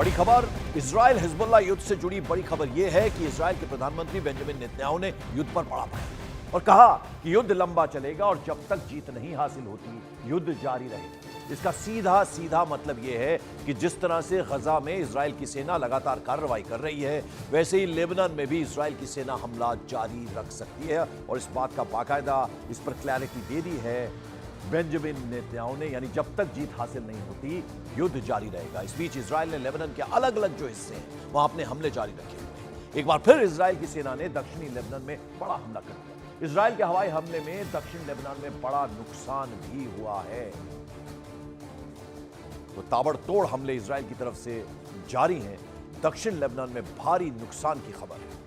बड़ी खबर Israel Hezbollah युद्ध से जुड़ी बड़ी खबर यह है कि इजराइल के प्रधानमंत्री बेंजामिन नेतन्याहू ने युद्ध पर पड़ा था और कहा कि युद्ध लंबा चलेगा और जब तक जीत नहीं हासिल होती युद्ध जारी रहेगा। इसका सीधा सीधा मतलब यह है कि जिस तरह से गजा में इजराइल की सेना लगातार कार्रवाई कर रही है, वैसे ही लेबनान में भी इजराइल की सेना हमला जारी रख सकती है और इस बात का बाकायदा इस पर क्लैरिटी दे दी है बेंजामिन नेतन्याहू ने, यानी जब तक जीत हासिल नहीं होती युद्ध जारी रहेगा। इस बीच इजराइल ने लेबनान के अलग अलग जो हिस्से हैं वहां अपने हमले जारी रखे हुए हैं। एक बार फिर इजराइल की सेना ने दक्षिणी लेबनान में बड़ा हमला कर दिया। इजराइल के हवाई हमले में दक्षिण लेबनान में बड़ा नुकसान भी हुआ है। तो ताबड़तोड़ हमले इजराइल की तरफ से जारी हैं। दक्षिण लेबनान में भारी नुकसान की खबर है।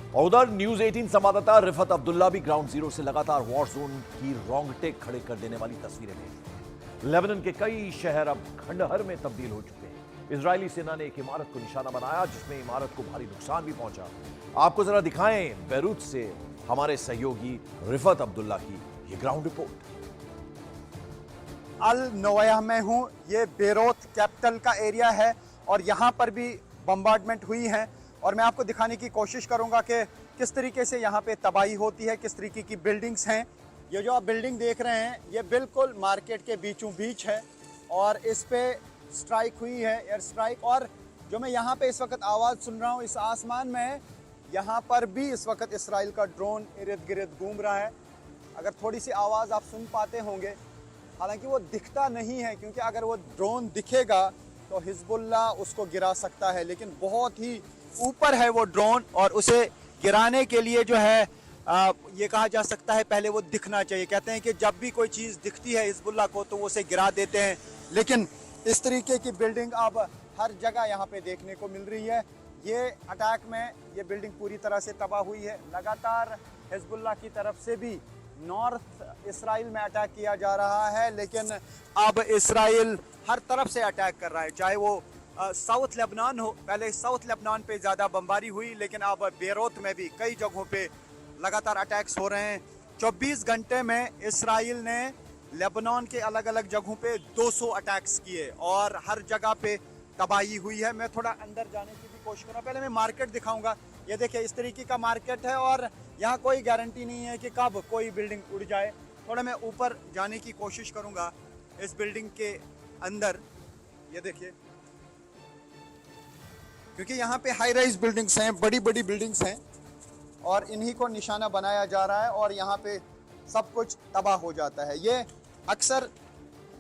और उधर न्यूज 18 संवाददाता रिफत अब्दुल्ला भी ग्राउंड जीरो से लगातार वॉर जोन की रोंगटे खड़े कर देने वाली तस्वीरें भेज रहे हैं। लेबनान के कई शहर अब खंडहर में तब्दील हो चुके हैं। इजरायली सेना ने एक इमारत को निशाना बनाया जिसमें इमारत को भारी नुकसान भी पहुंचा। आपको जरा दिखाएं बेरूत से हमारे सहयोगी रिफत अब्दुल्ला की ये ग्राउंड रिपोर्ट। अल नोया में हूं। ये बेरूत कैपिटल का एरिया है और यहां पर भी बम्बार्डमेंट हुई है और मैं आपको दिखाने की कोशिश करूंगा कि किस तरीके से यहाँ पे तबाही होती है, किस तरीके की बिल्डिंग्स हैं। ये जो आप बिल्डिंग देख रहे हैं ये बिल्कुल मार्केट के बीचों बीच है और इस पे स्ट्राइक हुई है, एयर स्ट्राइक। और जो मैं यहाँ पे इस वक्त आवाज़ सुन रहा हूँ इस आसमान में, यहाँ पर भी इस वक्त इसराइल का ड्रोन इर्द गिर्द घूम रहा है। अगर थोड़ी सी आवाज़ आप सुन पाते होंगे, हालांकि वो दिखता नहीं है क्योंकि अगर वो ड्रोन दिखेगा तो हिजबुल्ला उसको गिरा सकता है, लेकिन बहुत ही ऊपर है वो ड्रोन और उसे गिराने के लिए जो है ये कहा जा सकता है पहले वो दिखना चाहिए। कहते हैं कि जब भी कोई चीज़ दिखती है हिजबुल्ला को तो वो उसे गिरा देते हैं, लेकिन इस तरीके की बिल्डिंग अब हर जगह यहाँ पे देखने को मिल रही है। ये अटैक में ये बिल्डिंग पूरी तरह से तबाह हुई है। लगातार हिजबुल्ला की तरफ से भी नॉर्थ इसराइल में अटैक किया जा रहा है, लेकिन अब इसराइल हर तरफ से अटैक कर रहा है, चाहे वो साउथ लेबनान हो। पहले साउथ लेबनान पे ज़्यादा बमबारी हुई, लेकिन अब बेरूत में भी कई जगहों पे लगातार अटैक्स हो रहे हैं। 24 घंटे में इसराइल ने लेबनान के अलग अलग जगहों पे 200 अटैक्स किए और हर जगह पे तबाही हुई है। मैं थोड़ा अंदर जाने की भी कोशिश करूँगा। पहले मैं मार्केट दिखाऊंगा। ये देखिए इस तरीके का मार्केट है और यहाँ कोई गारंटी नहीं है कि कब कोई बिल्डिंग उड़ जाए। थोड़ा मैं ऊपर जाने की कोशिश करूँगा इस बिल्डिंग के अंदर। ये देखिए, क्योंकि यहाँ पे हाई राइज बिल्डिंग्स हैं, बड़ी बड़ी बिल्डिंग्स हैं और इन्हीं को निशाना बनाया जा रहा है और यहाँ पे सब कुछ तबाह हो जाता है। ये अक्सर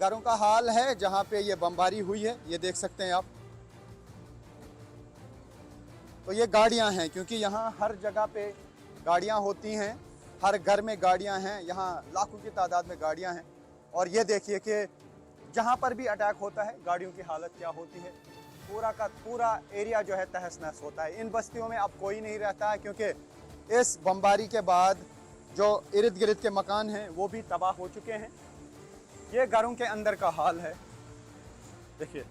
घरों का हाल है जहाँ पे ये बमबारी हुई है। ये देख सकते हैं आप। तो ये गाड़ियाँ हैं, क्योंकि यहाँ हर जगह पे गाड़ियाँ होती हैं, हर घर में गाड़ियाँ हैं, यहाँ लाखों की तादाद में गाड़ियाँ हैं। और ये देखिए कि जहाँ पर भी अटैक होता है गाड़ियों की हालत क्या होती है। पूरा का पूरा एरिया जो है तहस नहस होता है। इन बस्तियों में अब कोई नहीं रहता है क्योंकि इस बमबारी के बाद जो इर्द गिर्द के मकान हैं वो भी तबाह हो चुके हैं। ये घरों के अंदर का हाल है। देखिए,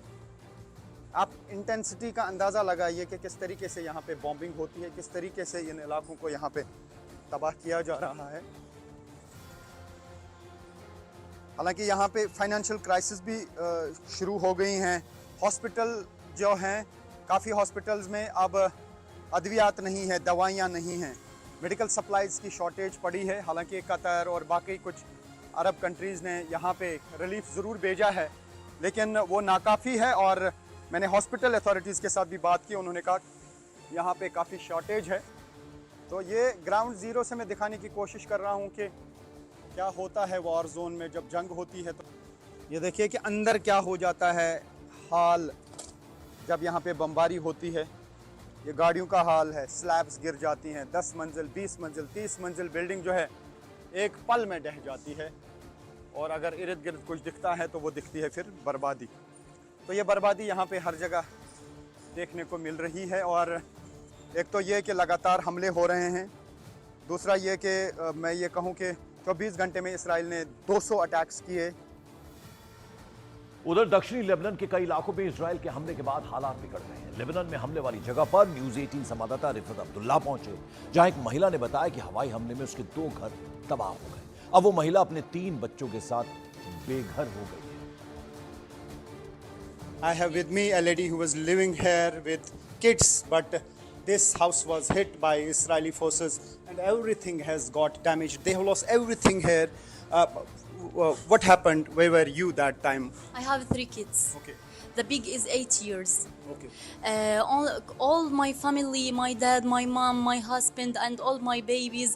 आप इंटेंसिटी का अंदाज़ा लगाइए कि किस तरीके से यहाँ पे बॉम्बिंग होती है, किस तरीके से इन इलाकों को यहाँ पे तबाह किया जा रहा है। हालांकि यहाँ पे फाइनेंशियल क्राइसिस भी शुरू हो गई हैं। हॉस्पिटल जो हैं, काफ़ी हॉस्पिटल्स में अब अद्वियात नहीं है, दवाइयाँ नहीं हैं, मेडिकल सप्लाइज़ की शॉर्टेज पड़ी है। हालांकि कतर और बाकी कुछ अरब कंट्रीज़ ने यहाँ पे रिलीफ ज़रूर भेजा है, लेकिन वो नाकाफ़ी है। और मैंने हॉस्पिटल अथॉरिटीज़ के साथ भी बात की, उन्होंने कहा यहाँ पे काफ़ी शॉर्टेज है। तो ये ग्राउंड ज़ीरो से मैं दिखाने की कोशिश कर रहा हूँ कि क्या होता है वॉर जोन में जब जंग होती है। तो ये देखिए कि अंदर क्या हो जाता है हाल जब यहाँ पे बमबारी होती है। ये गाड़ियों का हाल है, स्लैब्स गिर जाती हैं। 10 मंजिल, 20 मंजिल, 30 मंजिल बिल्डिंग जो है एक पल में ढह जाती है और अगर इर्द गिर्द कुछ दिखता है तो वो दिखती है फिर बर्बादी। तो ये बर्बादी यहाँ पे हर जगह देखने को मिल रही है। और एक तो ये कि लगातार हमले हो रहे हैं, दूसरा ये कि मैं ये कहूँ कि 24 घंटे में इसराइल ने 200 अटैक्स किए। उधर दक्षिणी लेबनान के कई इलाकों में इजराइल के हमले के बाद हालात बिगड़ रहे हैं। लेबनान में हमले वाली जगह पर न्यूज 18 संवाददाता रिफत अब्दुल्ला पहुंचे, जहां एक महिला ने बताया कि हवाई हमले में उसके 2 घर तबाह हो गए। अब वो महिला अपने 3 बच्चों के साथ बेघर हो गई है। I have with me a lady who was living here with kids, but this house was hit by Israeli forces and everything has got damaged. They have lost everything here. What happened? Where were you that time? I have 3 kids. Okay. The big is 8 years. Okay. All my family, my dad, my mom, my husband, and all my babies,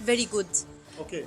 very good. Okay.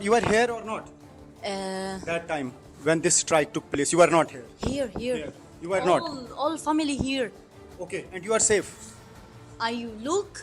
You were here or not? That time when this strike took place, you were not here. Here. Here. You were not. All family here. Okay. And you are safe. I look,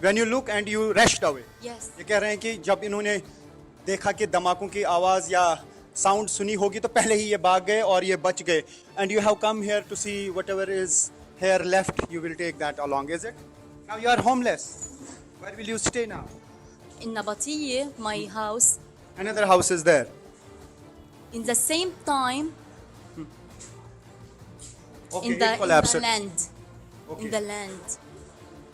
When you look and you rushed away. Yes. ये कह रहे हैं कि जब इन्होंने देखा कि धमाकों की आवाज या साउंड सुनी होगी तो पहले ही ये भाग गए और ये बच गए. And you have come here to see whatever is here left. You will take that along, is it? Now you are homeless. Where will you stay now? In Nabatiye, my house. Another house is there. In the same time, Okay, in it the collapsed. land. Okay. In the land.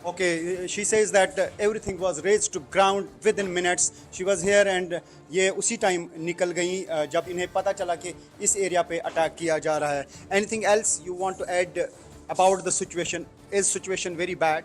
Okay, she says that everything was raised to ground within minutes. She was here and ये उसी time निकल गई जब इन्हें पता चला कि इस एरिया पे अटैक किया जा रहा है. Anything else you want to add about the situation? Is situation very bad?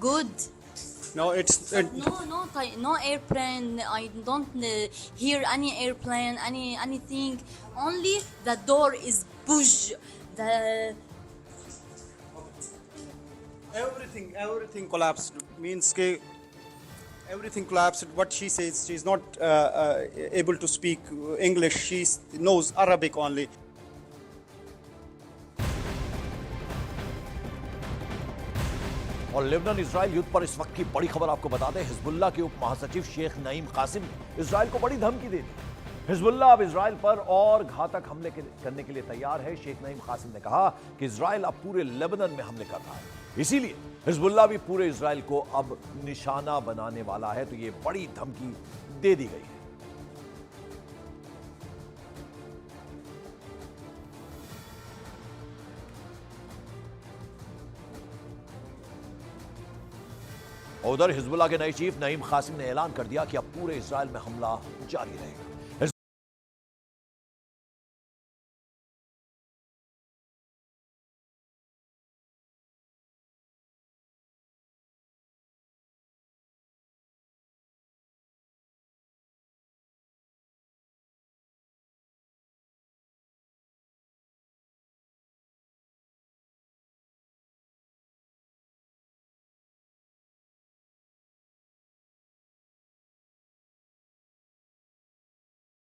good. No, it's No airplane. I don't hear any airplane, anything. Only the door is push. The everything collapsed. Means कि everything collapsed. What she says, she's not able to speak English. She knows Arabic only. और Lebanon Israel युद्ध पर इस वक्त की बड़ी खबर आपको बता दें, हिजबुल्लाह के उप महासचिव शेख नईम कासिम इजराइल को बड़ी धमकी दे दी. हिजबुल्लाह अब इजराइल पर और घातक हमले करने के लिए तैयार है. शेख नईम कासिम ने कहा कि इजराइल अब पूरे लेबनान में हमले कर रहा है, इसीलिए हिजबुल्लाह भी पूरे इजराइल को अब निशाना बनाने वाला है. तो ये बड़ी धमकी दे दी गई है. उधर हिजबुल्लाह के नए चीफ नईम कासिम ने ऐलान कर दिया कि अब पूरे इजराइल में हमला जारी रहेगा.